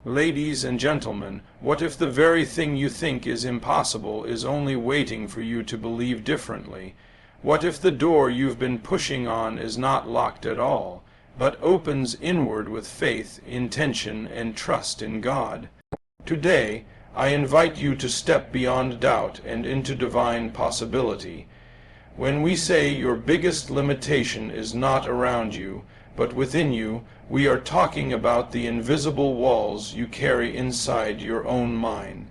Ladies and gentlemen, what if the very thing you think is impossible is only waiting for you to believe differently? What if the door you've been pushing on is not locked at all, but opens inward with faith, intention, and trust in God? Today, I invite you to step beyond doubt and into divine possibility. When we say your biggest limitation is not around you, but within you, we are talking about the invisible walls you carry inside your own mind.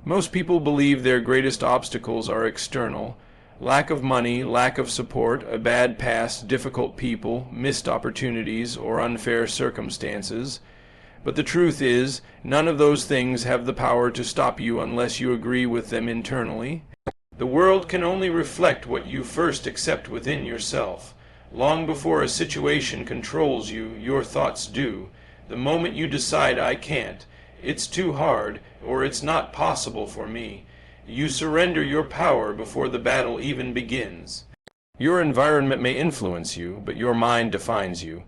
Most people believe their greatest obstacles are external: lack of money, lack of support, a bad past, difficult people, missed opportunities, or unfair circumstances. But the truth is, none of those things have the power to stop you unless you agree with them internally. The world can only reflect what you first accept within yourself. Long before a situation controls you, your thoughts do. The moment you decide, "I can't," "it's too hard," or "it's not possible for me," you surrender your power before the battle even begins. Your environment may influence you, but your mind defines you.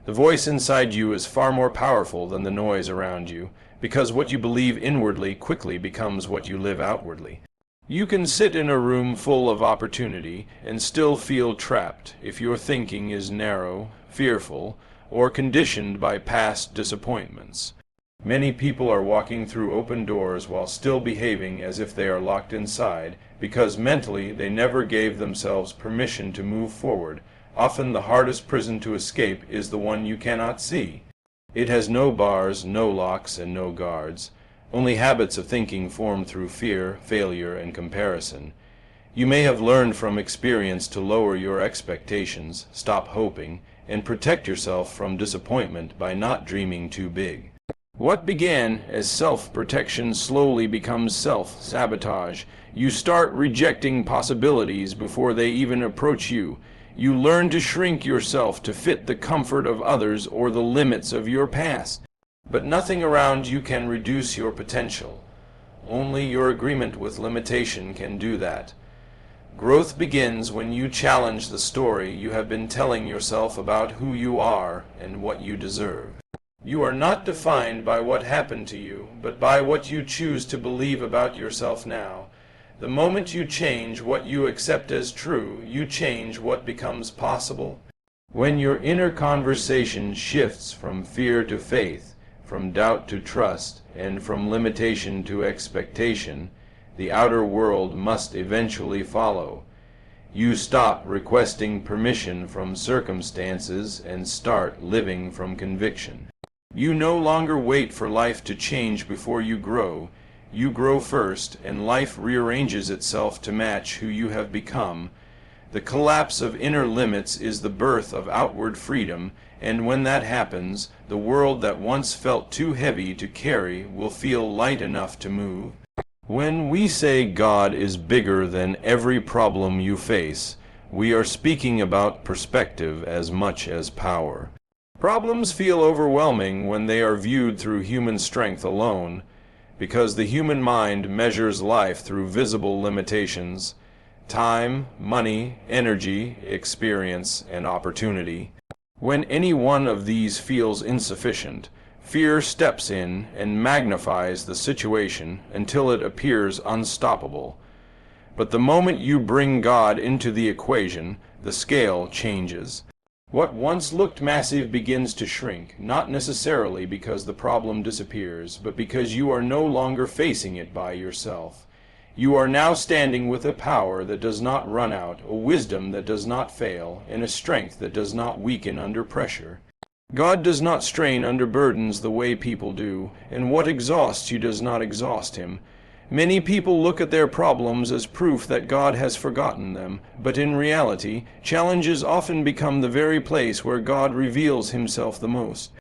The voice inside you is far more powerful than the noise around you, because what you believe inwardly quickly becomes what you live outwardly. You can sit in a room full of opportunity and still feel trapped if your thinking is narrow, fearful, or conditioned by past disappointments. Many people are walking through open doors while still behaving as if they are locked inside, because mentally they never gave themselves permission to move forward. Often the hardest prison to escape is the one you cannot see. It has no bars, no locks, and no guards. Only habits of thinking formed through fear, failure, and comparison. You may have learned from experience to lower your expectations, stop hoping, and protect yourself from disappointment by not dreaming too big. What began as self-protection slowly becomes self-sabotage. You start rejecting possibilities before they even approach you. You learn to shrink yourself to fit the comfort of others or the limits of your past. But nothing around you can reduce your potential. Only your agreement with limitation can do that. Growth begins when you challenge the story you have been telling yourself about who you are and what you deserve. You are not defined by what happened to you, but by what you choose to believe about yourself now. The moment you change what you accept as true, you change what becomes possible. When your inner conversation shifts from fear to faith, from doubt to trust, and from limitation to expectation, the outer world must eventually follow. You stop requesting permission from circumstances and start living from conviction. You no longer wait for life to change before you grow. You grow first, and life rearranges itself to match who you have become. The collapse of inner limits is the birth of outward freedom, and when that happens, the world that once felt too heavy to carry will feel light enough to move. When we say God is bigger than every problem you face, we are speaking about perspective as much as power. Problems feel overwhelming when they are viewed through human strength alone, because the human mind measures life through visible limitations: time, money, energy, experience, and opportunity. When any one of these feels insufficient, fear steps in and magnifies the situation until it appears unstoppable. But the moment you bring God into the equation, the scale changes. What once looked massive begins to shrink, not necessarily because the problem disappears, but because you are no longer facing it by yourself. You are now standing with a power that does not run out, a wisdom that does not fail, and a strength that does not weaken under pressure. God does not strain under burdens the way people do, and what exhausts you does not exhaust him. Many people look at their problems as proof that God has forgotten them, but in reality, challenges often become the very place where God reveals himself the most.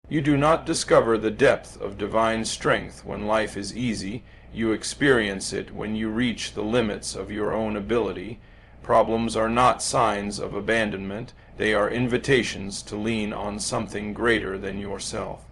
You do not discover the depth of divine strength when life is easy. You experience it when you reach the limits of your own ability. Problems are not signs of abandonment. They are invitations to lean on something greater than yourself.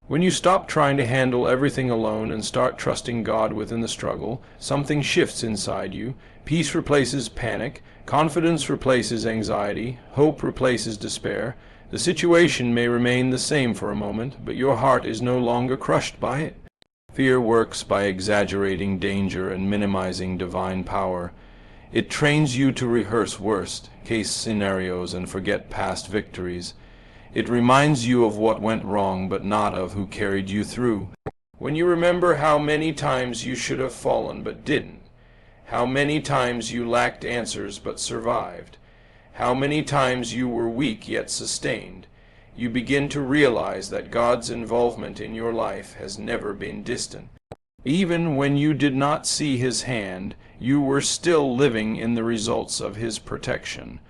When you stop trying to handle everything alone and start trusting God within the struggle, something shifts inside you. Peace replaces panic, confidence replaces anxiety, hope replaces despair. The situation may remain the same for a moment, but your heart is no longer crushed by it. Fear works by exaggerating danger and minimizing divine power. It trains you to rehearse worst-case scenarios and forget past victories. It reminds you of what went wrong, but not of who carried you through. When you remember how many times you should have fallen but didn't, how many times you lacked answers but survived, how many times you were weak yet sustained, you begin to realize that God's involvement in your life has never been distant. Even when you did not see His hand, you were still living in the results of His protection.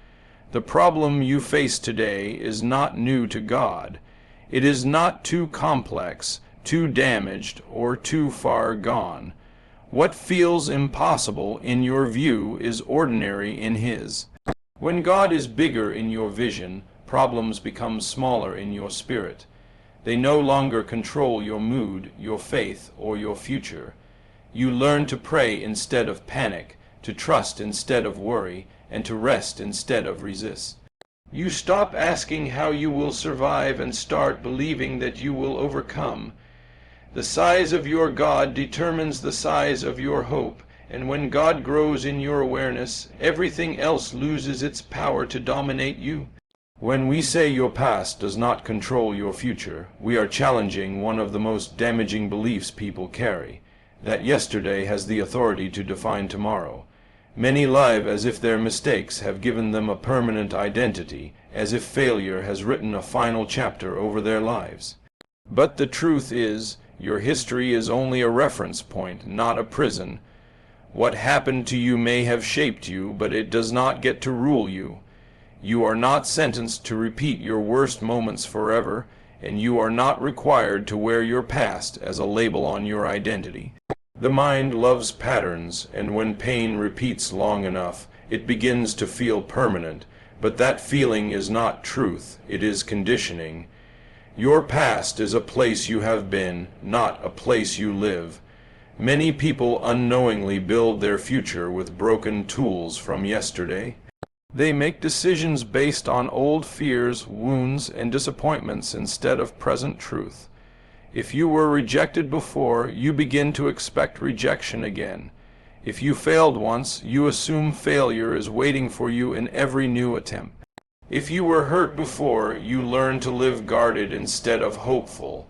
The problem you face today is not new to God. It is not too complex, too damaged, or too far gone. What feels impossible in your view is ordinary in His. When God is bigger in your vision, problems become smaller in your spirit. They no longer control your mood, your faith, or your future. You learn to pray instead of panic, to trust instead of worry, and to rest instead of resist. You stop asking how you will survive and start believing that you will overcome. The size of your God determines the size of your hope, and when God grows in your awareness, everything else loses its power to dominate you. When we say your past does not control your future, we are challenging one of the most damaging beliefs people carry, that yesterday has the authority to define tomorrow. Many live as if their mistakes have given them a permanent identity, as if failure has written a final chapter over their lives. But the truth is, your history is only a reference point, not a prison. What happened to you may have shaped you, but it does not get to rule you. You are not sentenced to repeat your worst moments forever, and you are not required to wear your past as a label on your identity. The mind loves patterns, and when pain repeats long enough, it begins to feel permanent, but that feeling is not truth, it is conditioning. Your past is a place you have been, not a place you live. Many people unknowingly build their future with broken tools from yesterday. They make decisions based on old fears, wounds, and disappointments instead of present truth. If you were rejected before, you begin to expect rejection again. If you failed once, you assume failure is waiting for you in every new attempt. If you were hurt before, you learn to live guarded instead of hopeful.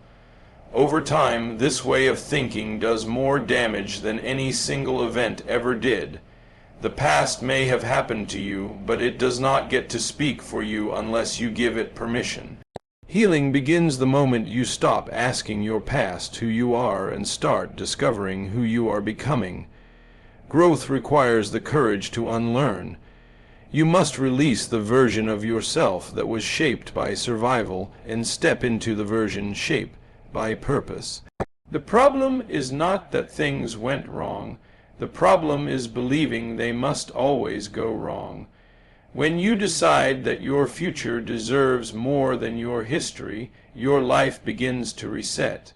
Over time, this way of thinking does more damage than any single event ever did. The past may have happened to you, but it does not get to speak for you unless you give it permission. Healing begins the moment you stop asking your past who you are and start discovering who you are becoming. Growth requires the courage to unlearn. You must release the version of yourself that was shaped by survival and step into the version shaped by purpose. The problem is not that things went wrong. The problem is believing they must always go wrong. When you decide that your future deserves more than your history, your life begins to reset.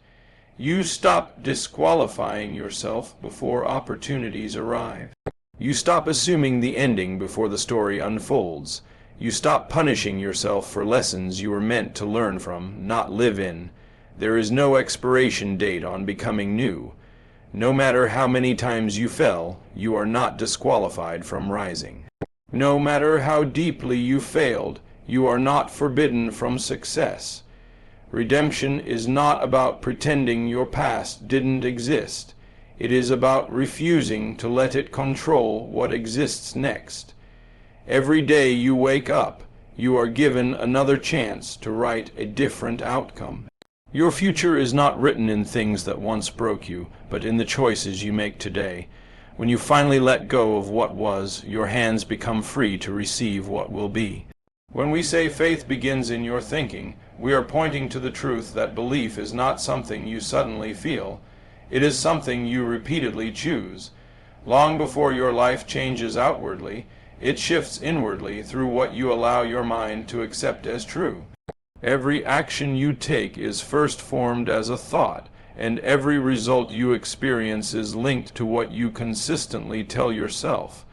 You stop disqualifying yourself before opportunities arrive. You stop assuming the ending before the story unfolds. You stop punishing yourself for lessons you were meant to learn from, not live in. There is no expiration date on becoming new. No matter how many times you fell, you are not disqualified from rising. No matter how deeply you failed, you are not forbidden from success. Redemption is not about pretending your past didn't exist. It is about refusing to let it control what exists next. Every day you wake up, you are given another chance to write a different outcome. Your future is not written in things that once broke you, but in the choices you make today. When you finally let go of what was, your hands become free to receive what will be. When we say faith begins in your thinking, we are pointing to the truth that belief is not something you suddenly feel. It is something you repeatedly choose. Long before your life changes outwardly, it shifts inwardly through what you allow your mind to accept as true. Every action you take is first formed as a thought, and every result you experience is linked to what you consistently tell yourself.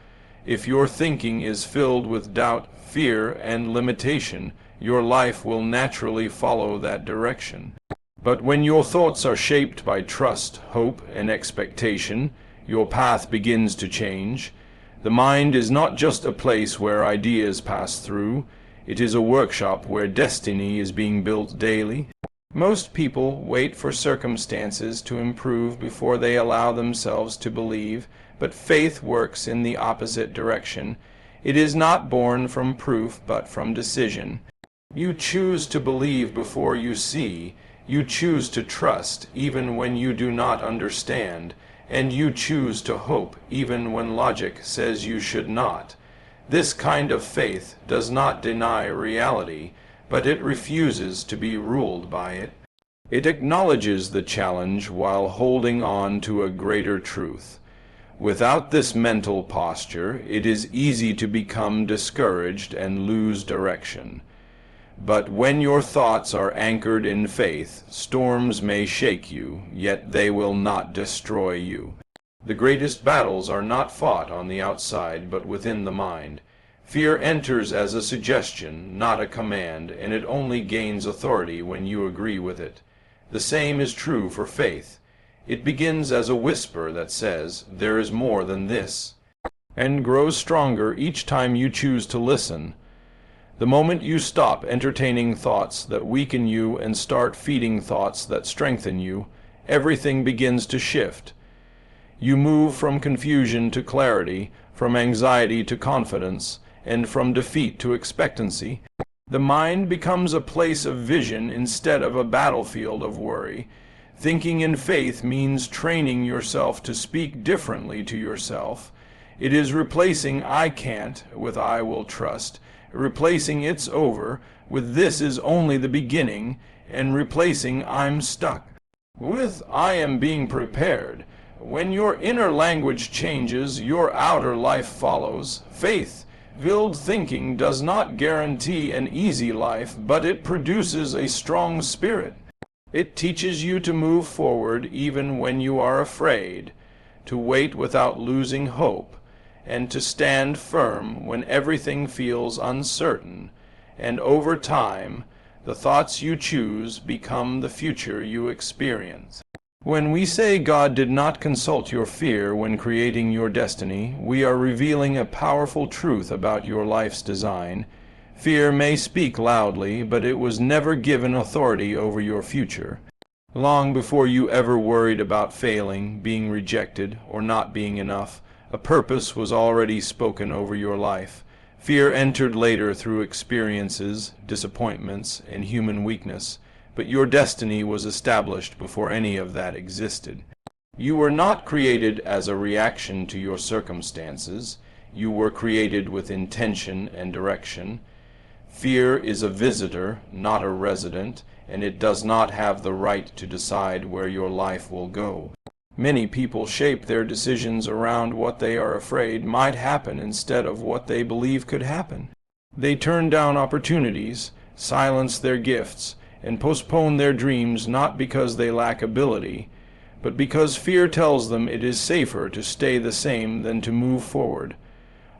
If your thinking is filled with doubt, fear, and limitation, your life will naturally follow that direction. But when your thoughts are shaped by trust, hope, and expectation, your path begins to change. The mind is not just a place where ideas pass through, it is a workshop where destiny is being built daily. Most people wait for circumstances to improve before they allow themselves to believe, but faith works in the opposite direction. It is not born from proof, but from decision. You choose to believe before you see. You choose to trust even when you do not understand, and you choose to hope even when logic says you should not. This kind of faith does not deny reality, but it refuses to be ruled by it. It acknowledges the challenge while holding on to a greater truth. Without this mental posture, it is easy to become discouraged and lose direction. But when your thoughts are anchored in faith, storms may shake you, yet they will not destroy you. The greatest battles are not fought on the outside, but within the mind. Fear enters as a suggestion, not a command, and it only gains authority when you agree with it. The same is true for faith. It begins as a whisper that says, "There is more than this," and grows stronger each time you choose to listen. The moment you stop entertaining thoughts that weaken you and start feeding thoughts that strengthen you, everything begins to shift. You move from confusion to clarity, from anxiety to confidence, and from defeat to expectancy. The mind becomes a place of vision instead of a battlefield of worry. Thinking in faith means training yourself to speak differently to yourself. It is replacing "I can't" with "I will trust," replacing "it's over" with "this is only the beginning," and replacing "I'm stuck" with "I am being prepared." When your inner language changes, your outer life follows. Faith-filled thinking does not guarantee an easy life, but it produces a strong spirit. It teaches you to move forward even when you are afraid, to wait without losing hope, and to stand firm when everything feels uncertain. And over time, the thoughts you choose become the future you experience. When we say God did not consult your fear when creating your destiny, we are revealing a powerful truth about your life's design. Fear may speak loudly, but it was never given authority over your future. Long before you ever worried about failing, being rejected, or not being enough, a purpose was already spoken over your life. Fear entered later through experiences, disappointments, and human weakness, but your destiny was established before any of that existed. You were not created as a reaction to your circumstances. You were created with intention and direction. Fear is a visitor, not a resident, and it does not have the right to decide where your life will go. Many people shape their decisions around what they are afraid might happen instead of what they believe could happen. They turn down opportunities, silence their gifts, and postpone their dreams not because they lack ability, but because fear tells them it is safer to stay the same than to move forward.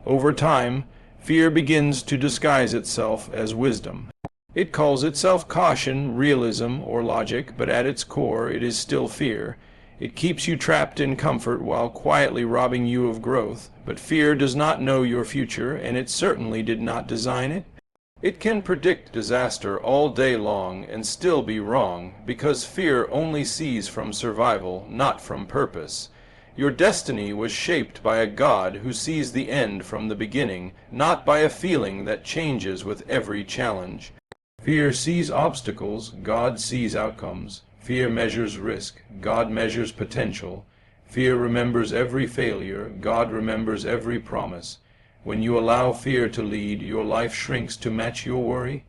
Over time, fear begins to disguise itself as wisdom. It calls itself caution, realism, or logic, but at its core it is still fear. It keeps you trapped in comfort while quietly robbing you of growth, but fear does not know your future, and it certainly did not design it. It can predict disaster all day long and still be wrong, because fear only sees from survival, not from purpose. Your destiny was shaped by a God who sees the end from the beginning, not by a feeling that changes with every challenge. Fear sees obstacles, God sees outcomes. Fear measures risk, God measures potential. Fear remembers every failure, God remembers every promise. When you allow fear to lead, your life shrinks to match your worry.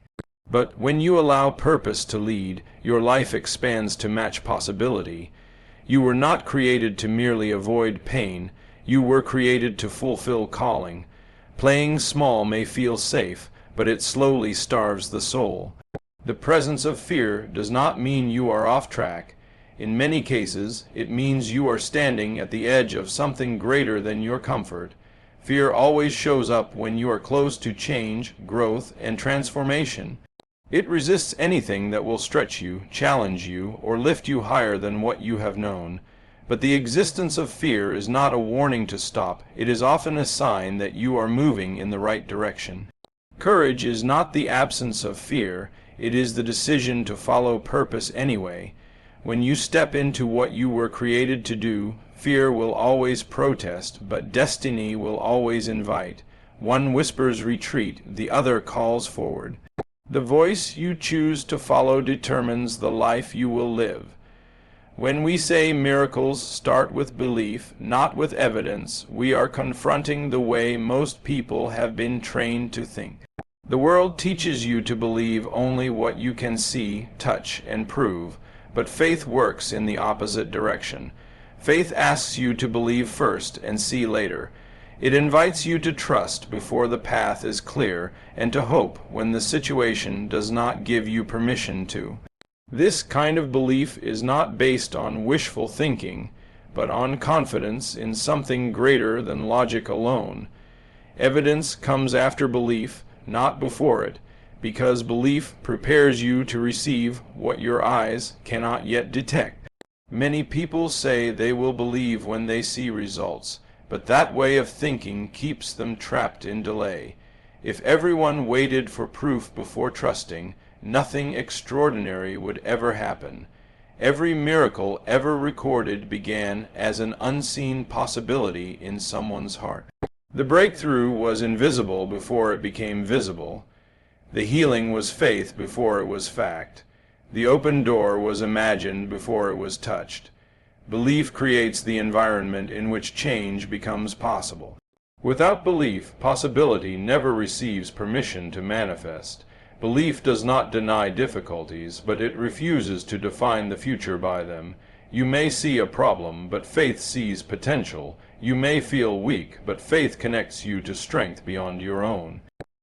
But when you allow purpose to lead, your life expands to match possibility. You were not created to merely avoid pain. You were created to fulfill calling. Playing small may feel safe, but it slowly starves the soul. The presence of fear does not mean you are off track. In many cases, it means you are standing at the edge of something greater than your comfort. Fear always shows up when you are close to change, growth, and transformation. It resists anything that will stretch you, challenge you, or lift you higher than what you have known. But the existence of fear is not a warning to stop. It is often a sign that you are moving in the right direction. Courage is not the absence of fear. It is the decision to follow purpose anyway. When you step into what you were created to do, fear will always protest, but destiny will always invite. One whispers retreat, the other calls forward. The voice you choose to follow determines the life you will live. When we say miracles start with belief, not with evidence, we are confronting the way most people have been trained to think. The world teaches you to believe only what you can see, touch, and prove, but faith works in the opposite direction. Faith asks you to believe first and see later. It invites you to trust before the path is clear and to hope when the situation does not give you permission to. This kind of belief is not based on wishful thinking, but on confidence in something greater than logic alone. Evidence comes after belief, not before it, because belief prepares you to receive what your eyes cannot yet detect. Many people say they will believe when they see results, but that way of thinking keeps them trapped in delay. If everyone waited for proof before trusting, nothing extraordinary would ever happen. Every miracle ever recorded began as an unseen possibility in someone's heart. The breakthrough was invisible before it became visible. The healing was faith before it was fact. The open door was imagined before it was touched. Belief creates the environment in which change becomes possible. Without belief, possibility never receives permission to manifest. Belief does not deny difficulties, but it refuses to define the future by them. You may see a problem, but faith sees potential. You may feel weak, but faith connects you to strength beyond your own.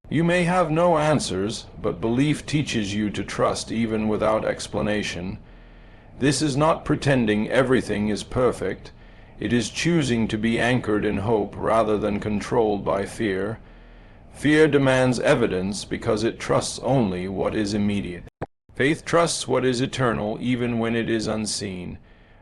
You may have no answers, but belief teaches you to trust even without explanation. This is not pretending everything is perfect. It is choosing to be anchored in hope rather than controlled by fear. Fear demands evidence because it trusts only what is immediate. Faith trusts what is eternal even when it is unseen.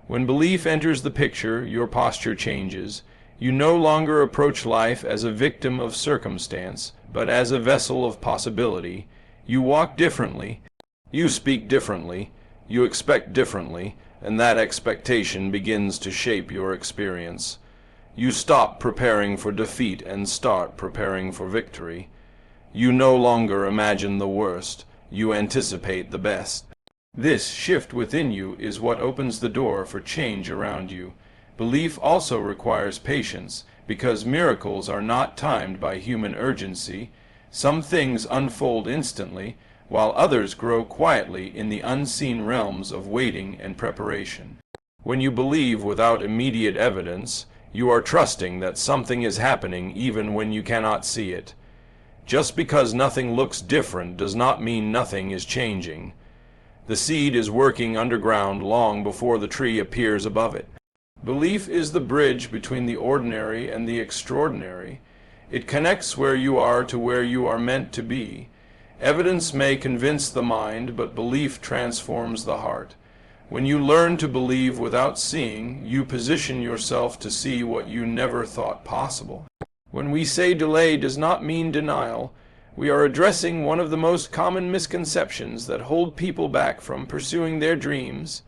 When belief enters the picture, your posture changes. You no longer approach life as a victim of circumstance, but as a vessel of possibility. You walk differently. You speak differently. You expect differently, and that expectation begins to shape your experience. You stop preparing for defeat and start preparing for victory. You no longer imagine the worst. You anticipate the best. This shift within you is what opens the door for change around you. Belief also requires patience, because miracles are not timed by human urgency. Some things unfold instantly, while others grow quietly in the unseen realms of waiting and preparation. When you believe without immediate evidence, you are trusting that something is happening even when you cannot see it. Just because nothing looks different does not mean nothing is changing. The seed is working underground long before the tree appears above it. Belief is the bridge between the ordinary and the extraordinary. It connects where you are to where you are meant to be. Evidence may convince the mind, but belief transforms the heart. When you learn to believe without seeing, you position yourself to see what you never thought possible. When we say delay does not mean denial, we are addressing one of the most common misconceptions that hold people back from pursuing their dreams.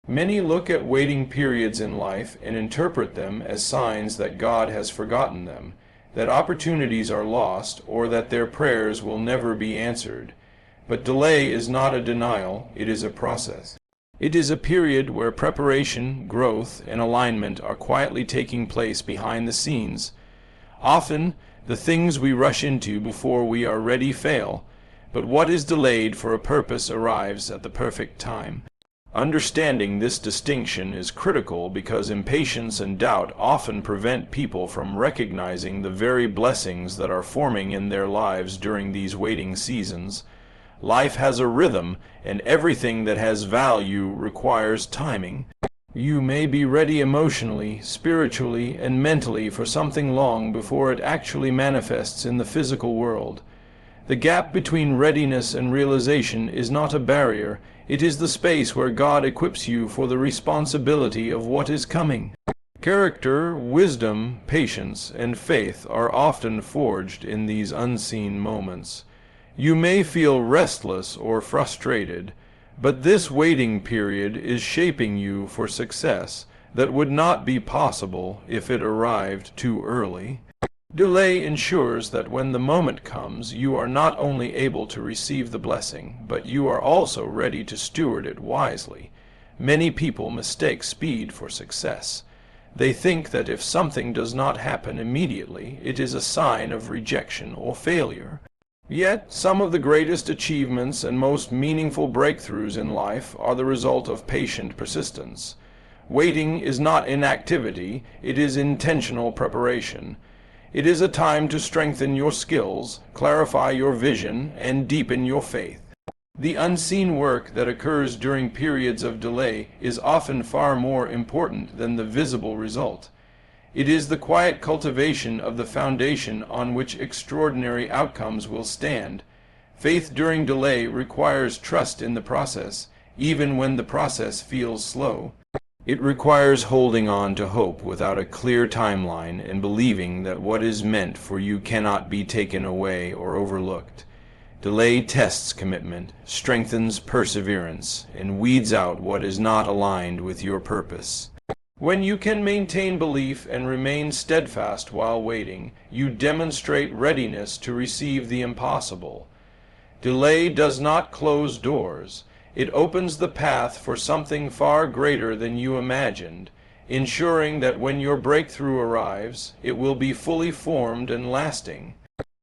Many look at waiting periods in life and interpret them as signs that God has forgotten them, that opportunities are lost, or that their prayers will never be answered. But delay is not a denial, it is a process. It is a period where preparation, growth, and alignment are quietly taking place behind the scenes. Often, the things we rush into before we are ready fail, but what is delayed for a purpose arrives at the perfect time. Understanding this distinction is critical because impatience and doubt often prevent people from recognizing the very blessings that are forming in their lives during these waiting seasons. Life has a rhythm, and everything that has value requires timing. You may be ready emotionally, spiritually, and mentally for something long before it actually manifests in the physical world. The gap between readiness and realization is not a barrier, it is the space where God equips you for the responsibility of what is coming. Character, wisdom, patience, and faith are often forged in these unseen moments. You may feel restless or frustrated, but this waiting period is shaping you for success that would not be possible if it arrived too early. Delay ensures that when the moment comes, you are not only able to receive the blessing, but you are also ready to steward it wisely. Many people mistake speed for success. They think that if something does not happen immediately, it is a sign of rejection or failure. Yet, some of the greatest achievements and most meaningful breakthroughs in life are the result of patient persistence. Waiting is not inactivity, it is intentional preparation. It is a time to strengthen your skills, clarify your vision, and deepen your faith. The unseen work that occurs during periods of delay is often far more important than the visible result. It is the quiet cultivation of the foundation on which extraordinary outcomes will stand. Faith during delay requires trust in the process, even when the process feels slow. It requires holding on to hope without a clear timeline and believing that what is meant for you cannot be taken away or overlooked. Delay tests commitment, strengthens perseverance, and weeds out what is not aligned with your purpose. When you can maintain belief and remain steadfast while waiting, you demonstrate readiness to receive the impossible. Delay does not close doors. It opens the path for something far greater than you imagined, ensuring that when your breakthrough arrives, it will be fully formed and lasting.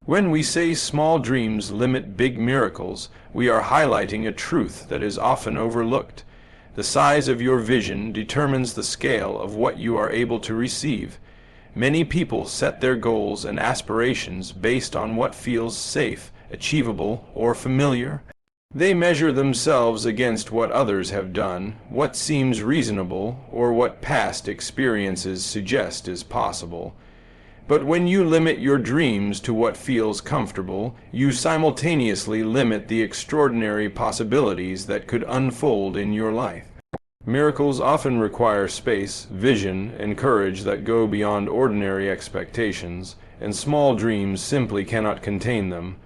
When we say small dreams limit big miracles, we are highlighting a truth that is often overlooked. The size of your vision determines the scale of what you are able to receive. Many people set their goals and aspirations based on what feels safe, achievable, or familiar. They measure themselves against what others have done, what seems reasonable, or what past experiences suggest is possible. But when you limit your dreams to what feels comfortable, you simultaneously limit the extraordinary possibilities that could unfold in your life. Miracles often require space, vision, and courage that go beyond ordinary expectations, and small dreams simply cannot contain them.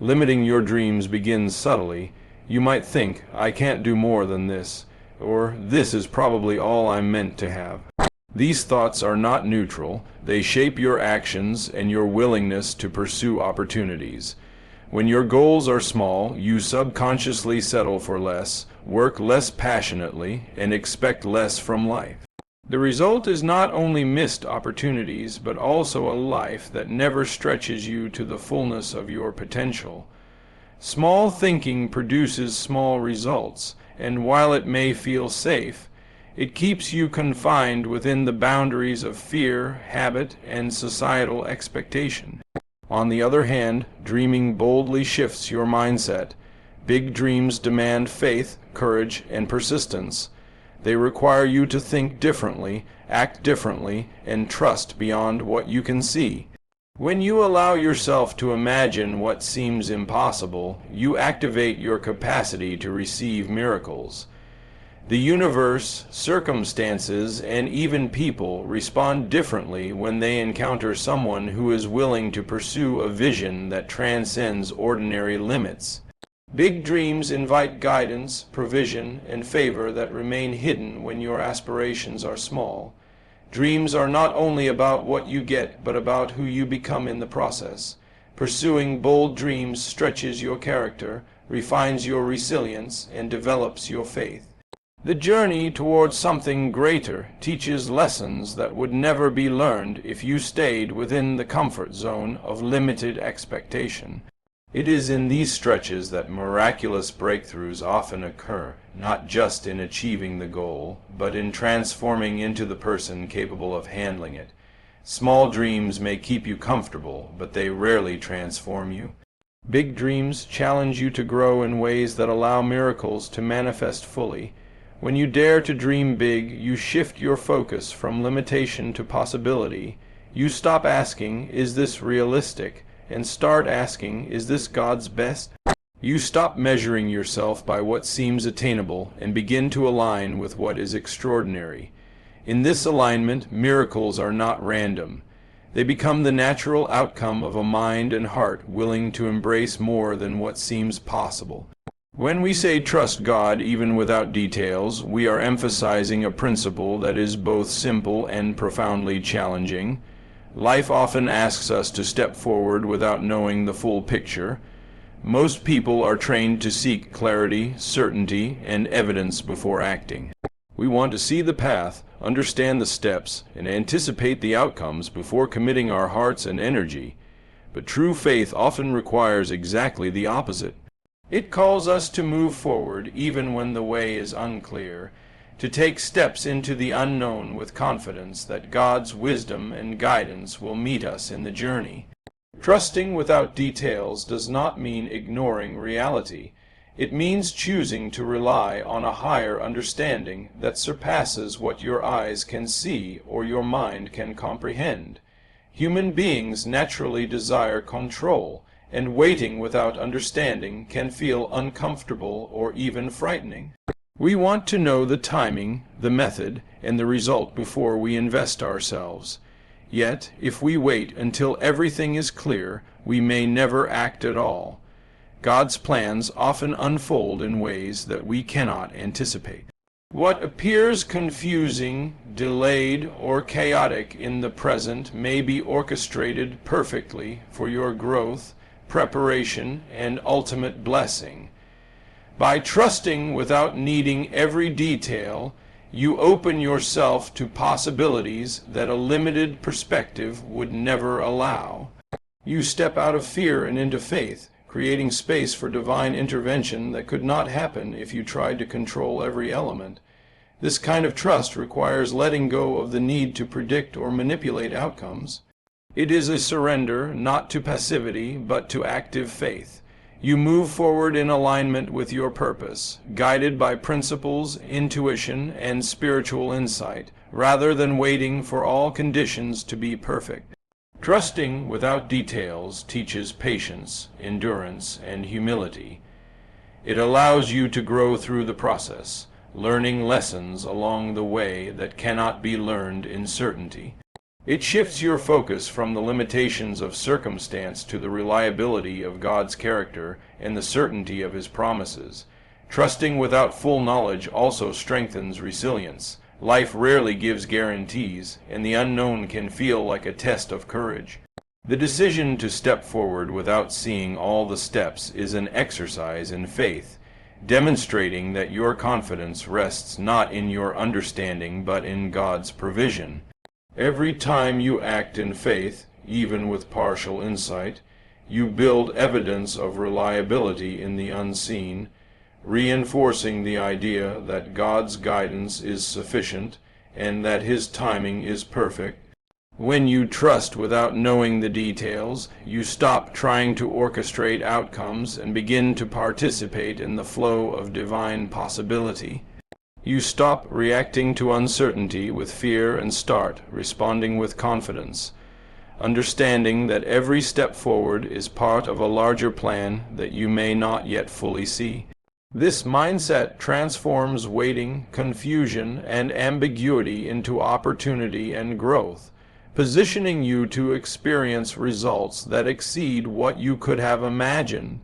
Limiting your dreams begins subtly. You might think, I can't do more than this, or this is probably all I'm meant to have. These thoughts are not neutral. They shape your actions and your willingness to pursue opportunities. When your goals are small, you subconsciously settle for less, work less passionately, and expect less from life. The result is not only missed opportunities, but also a life that never stretches you to the fullness of your potential. Small thinking produces small results, and while it may feel safe, it keeps you confined within the boundaries of fear, habit, and societal expectation. On the other hand, dreaming boldly shifts your mindset. Big dreams demand faith, courage, and persistence. They require you to think differently, act differently, and trust beyond what you can see. When you allow yourself to imagine what seems impossible, you activate your capacity to receive miracles. The universe, circumstances, and even people respond differently when they encounter someone who is willing to pursue a vision that transcends ordinary limits. Big dreams invite guidance, provision, and favor that remain hidden when your aspirations are small. Dreams are not only about what you get, but about who you become in the process. Pursuing bold dreams stretches your character, refines your resilience, and develops your faith. The journey towards something greater teaches lessons that would never be learned if you stayed within the comfort zone of limited expectation. It is in these stretches that miraculous breakthroughs often occur, not just in achieving the goal, but in transforming into the person capable of handling it. Small dreams may keep you comfortable, but they rarely transform you. Big dreams challenge you to grow in ways that allow miracles to manifest fully. When you dare to dream big, you shift your focus from limitation to possibility. You stop asking, "Is this realistic?" and start asking, is this God's best? You stop measuring yourself by what seems attainable and begin to align with what is extraordinary. In this alignment, miracles are not random. They become the natural outcome of a mind and heart willing to embrace more than what seems possible. When we say trust God even without details, we are emphasizing a principle that is both simple and profoundly challenging. Life often asks us to step forward without knowing the full picture. Most people are trained to seek clarity, certainty, and evidence before acting. We want to see the path, understand the steps, and anticipate the outcomes before committing our hearts and energy. But true faith often requires exactly the opposite. It calls us to move forward even when the way is unclear, to take steps into the unknown with confidence that God's wisdom and guidance will meet us in the journey. Trusting without details does not mean ignoring reality. It means choosing to rely on a higher understanding that surpasses what your eyes can see or your mind can comprehend. Human beings naturally desire control, and waiting without understanding can feel uncomfortable or even frightening. We want to know the timing, the method, and the result before we invest ourselves. Yet, if we wait until everything is clear, we may never act at all. God's plans often unfold in ways that we cannot anticipate. What appears confusing, delayed, or chaotic in the present may be orchestrated perfectly for your growth, preparation, and ultimate blessing. By trusting without needing every detail, you open yourself to possibilities that a limited perspective would never allow. You step out of fear and into faith, creating space for divine intervention that could not happen if you tried to control every element. This kind of trust requires letting go of the need to predict or manipulate outcomes. It is a surrender not to passivity but to active faith. You move forward in alignment with your purpose, guided by principles, intuition, and spiritual insight, rather than waiting for all conditions to be perfect. Trusting without details teaches patience, endurance, and humility. It allows you to grow through the process, learning lessons along the way that cannot be learned in certainty. It shifts your focus from the limitations of circumstance to the reliability of God's character and the certainty of His promises. Trusting without full knowledge also strengthens resilience. Life rarely gives guarantees, and the unknown can feel like a test of courage. The decision to step forward without seeing all the steps is an exercise in faith, demonstrating that your confidence rests not in your understanding but in God's provision. Every time you act in faith, even with partial insight, you build evidence of reliability in the unseen, reinforcing the idea that God's guidance is sufficient and that His timing is perfect. When you trust without knowing the details, you stop trying to orchestrate outcomes and begin to participate in the flow of divine possibility. You stop reacting to uncertainty with fear and start responding with confidence, understanding that every step forward is part of a larger plan that you may not yet fully see. This mindset transforms waiting, confusion, and ambiguity into opportunity and growth, positioning you to experience results that exceed what you could have imagined.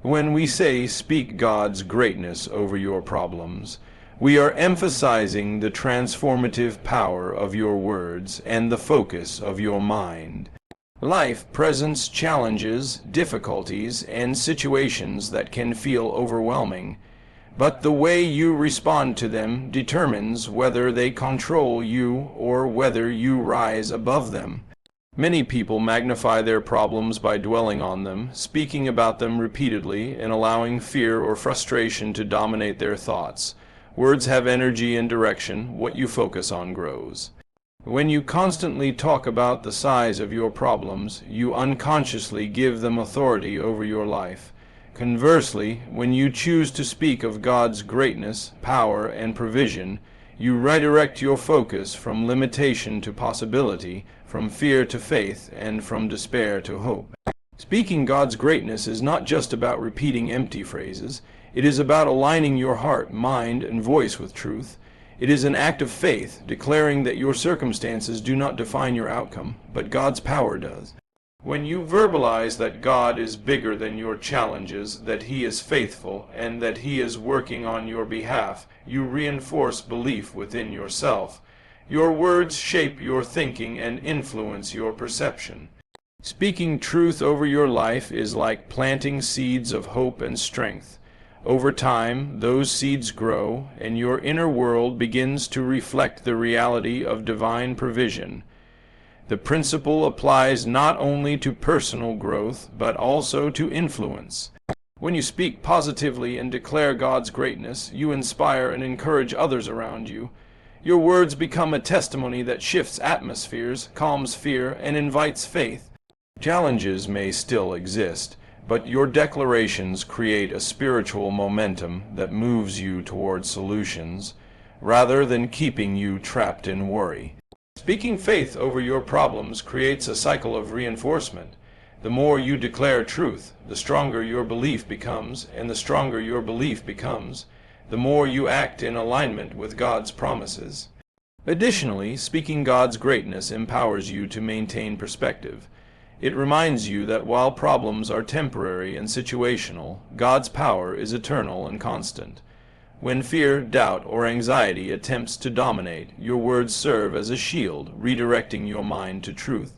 When we say speak God's greatness over your problems, we are emphasizing the transformative power of your words and the focus of your mind. Life presents challenges, difficulties, and situations that can feel overwhelming, but the way you respond to them determines whether they control you or whether you rise above them. Many people magnify their problems by dwelling on them, speaking about them repeatedly, and allowing fear or frustration to dominate their thoughts. Words have energy and direction. What you focus on grows. When you constantly talk about the size of your problems, you unconsciously give them authority over your life. Conversely, when you choose to speak of God's greatness, power, and provision, you redirect your focus from limitation to possibility, from fear to faith, and from despair to hope. Speaking God's greatness is not just about repeating empty phrases. It is about aligning your heart, mind, and voice with truth. It is an act of faith, declaring that your circumstances do not define your outcome, but God's power does. When you verbalize that God is bigger than your challenges, that He is faithful, and that He is working on your behalf, you reinforce belief within yourself. Your words shape your thinking and influence your perception. Speaking truth over your life is like planting seeds of hope and strength. Over time, those seeds grow, and your inner world begins to reflect the reality of divine provision. The principle applies not only to personal growth, but also to influence. When you speak positively and declare God's greatness, you inspire and encourage others around you. Your words become a testimony that shifts atmospheres, calms fear, and invites faith. Challenges may still exist, but your declarations create a spiritual momentum that moves you toward solutions, rather than keeping you trapped in worry. Speaking faith over your problems creates a cycle of reinforcement. The more you declare truth, the stronger your belief becomes, and the stronger your belief becomes, the more you act in alignment with God's promises. Additionally, speaking God's greatness empowers you to maintain perspective. It reminds you that while problems are temporary and situational, God's power is eternal and constant. When fear, doubt, or anxiety attempts to dominate, your words serve as a shield, redirecting your mind to truth.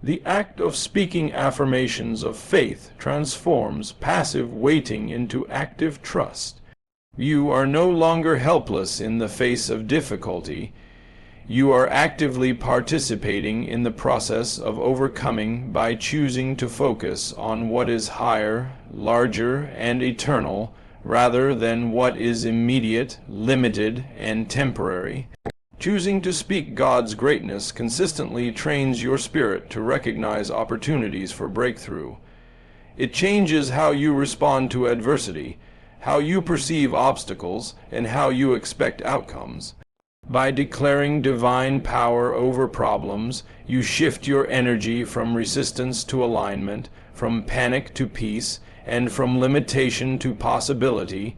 The act of speaking affirmations of faith transforms passive waiting into active trust. You are no longer helpless in the face of difficulty. You are actively participating in the process of overcoming by choosing to focus on what is higher, larger, and eternal, rather than what is immediate, limited, and temporary. Choosing to speak God's greatness consistently trains your spirit to recognize opportunities for breakthrough. It changes how you respond to adversity, how you perceive obstacles, and how you expect outcomes. By declaring divine power over problems, you shift your energy from resistance to alignment, from panic to peace, and from limitation to possibility,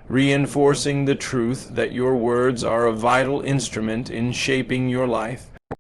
reinforcing the truth that your words are a vital instrument in shaping your life.